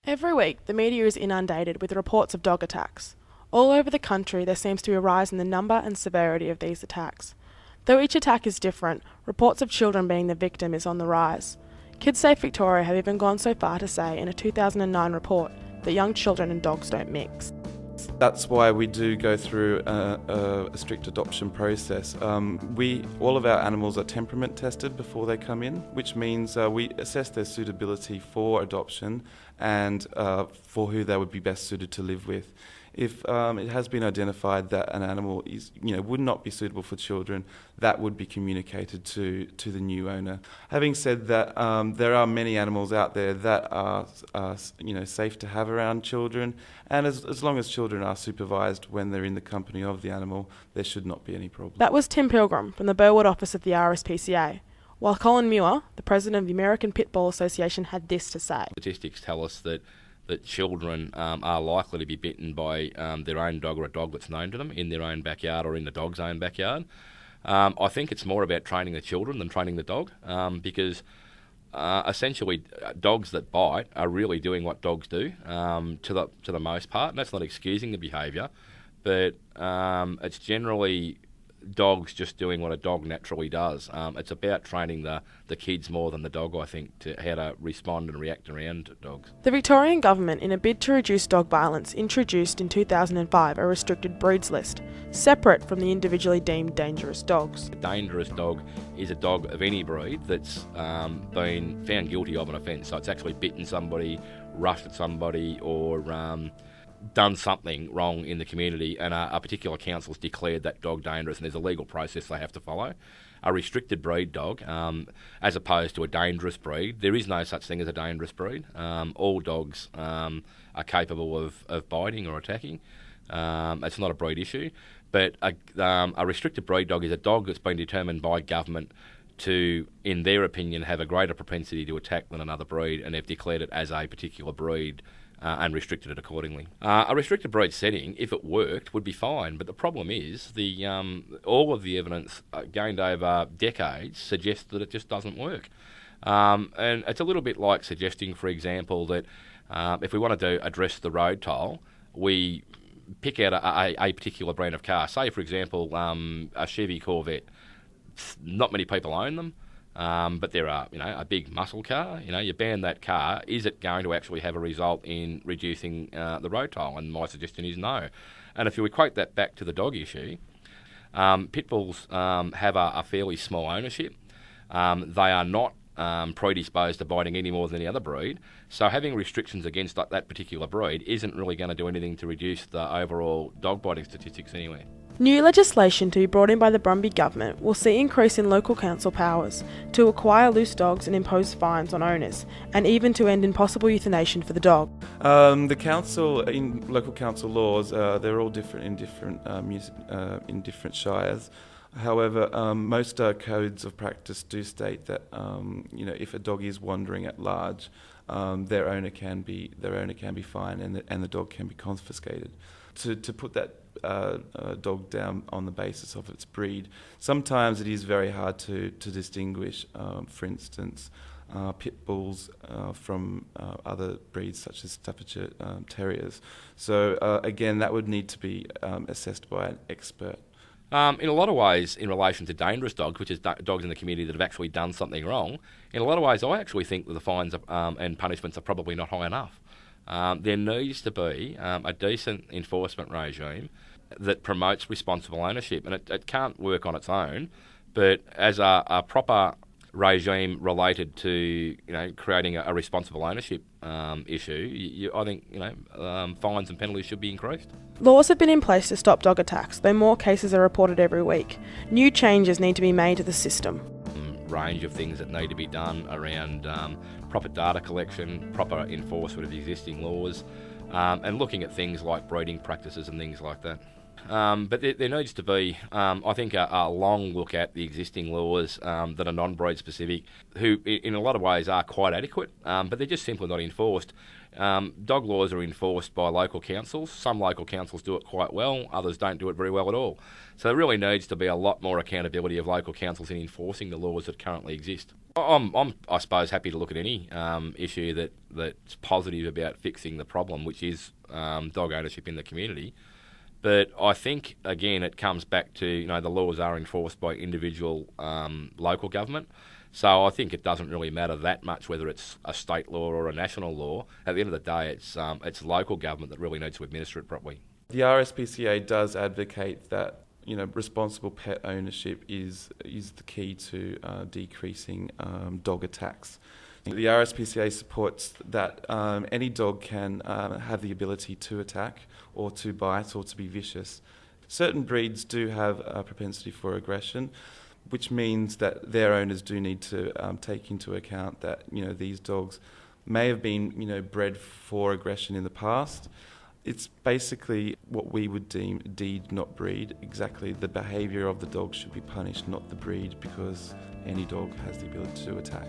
Every week, the media is inundated with reports of dog attacks. All over the country, there seems to be a rise in the number and severity of these attacks. Though each attack is different, reports of children being the victim is on the rise. Kids Safe Victoria have even gone so far to say in a 2009 report that young children and dogs don't mix. That's why we do go through a strict adoption process. All of our animals are temperament tested before they come in, which means we assess their suitability for adoption and for who they would be best suited to live with. If it has been identified that an animal would not be suitable for children, that would be communicated to the new owner. Having said that, there are many animals out there that are safe to have around children, and as long as children are supervised when they're in the company of the animal, there should not be any problem. That was Tim Pilgrim from the Burwood office of the RSPCA, while Colin Muir, the president of the American Pit Bull Association, had this to say. Statistics tell us that children are likely to be bitten by their own dog or a dog that's known to them in their own backyard or in the dog's own backyard. I think it's more about training the children than training the dog, because essentially dogs that bite are really doing what dogs do to the most part, and that's not excusing the behaviour, but it's generally dogs just doing what a dog naturally does. It's about training the kids more than the dog, I think, to how to respond and react around dogs. The Victorian Government, in a bid to reduce dog violence, introduced in 2005 a restricted breeds list, separate from the individually deemed dangerous dogs. A dangerous dog is a dog of any breed that's been found guilty of an offence. So it's actually bitten somebody, rushed at somebody, or done something wrong in the community, and a particular council's declared that dog dangerous, and there's a legal process they have to follow. A restricted breed dog, as opposed to a dangerous breed, there is no such thing as a dangerous breed. All dogs are capable of biting or attacking. It's not a breed issue, but a restricted breed dog is a dog that's been determined by government to, in their opinion, have a greater propensity to attack than another breed, and they've declared it as a particular breed and restricted it accordingly. A restricted breed setting, if it worked, would be fine, but the problem is all of the evidence gained over decades suggests that it just doesn't work. And it's a little bit like suggesting, for example, that if we want to address the road toll, we pick out a particular brand of car. Say, for example, a Chevy Corvette. Not many people own them. But they're a big muscle car. You ban that car. Is it going to actually have a result in reducing the road toll? And my suggestion is no. And if you equate that back to the dog issue, pit bulls have a fairly small ownership. They are not predisposed to biting any more than any other breed. So having restrictions against that particular breed isn't really going to do anything to reduce the overall dog biting statistics anyway. New legislation to be brought in by the Brumby government will see increase in local council powers to acquire loose dogs and impose fines on owners, and even to end in possible euthanasia for the dog. The council, in local council laws, they're all different in different shires. However, most codes of practice do state that if a dog is wandering at large, their owner can be fined and the dog can be confiscated. To put that dog down on the basis of its breed, sometimes it is very hard to distinguish, for instance, pit bulls from other breeds such as Staffordshire Terriers. So again, that would need to be assessed by an expert. In a lot of ways, in relation to dangerous dogs, which is dogs in the community that have actually done something wrong, in a lot of ways I actually think that the fines and punishments are probably not high enough. There needs to be a decent enforcement regime that promotes responsible ownership, and it can't work on its own, but as a proper regime related to creating a responsible ownership issue, I think fines and penalties should be increased. Laws have been in place to stop dog attacks, though more cases are reported every week. New changes need to be made to the system. Range of things that need to be done around proper data collection, proper enforcement of existing laws, and looking at things like breeding practices and things like that. But there needs to be, I think, a long look at the existing laws that are non-breed specific, who in a lot of ways are quite adequate, but they're just simply not enforced. Dog laws are enforced by local councils. Some local councils do it quite well, others don't do it very well at all. So there really needs to be a lot more accountability of local councils in enforcing the laws that currently exist. I suppose, happy to look at any issue that's positive about fixing the problem, which is dog ownership in the community. But I think, again, it comes back to, the laws are enforced by individual local government. So I think it doesn't really matter that much whether it's a state law or a national law. At the end of the day, it's local government that really needs to administer it properly. The RSPCA does advocate that responsible pet ownership is the key to decreasing dog attacks. The RSPCA supports that any dog can have the ability to attack or to bite or to be vicious. Certain breeds do have a propensity for aggression, which means that their owners do need to take into account that these dogs may have been bred for aggression in the past. It's basically what we would deem deed, not breed. Exactly, the behaviour of the dog should be punished, not the breed, because any dog has the ability to attack.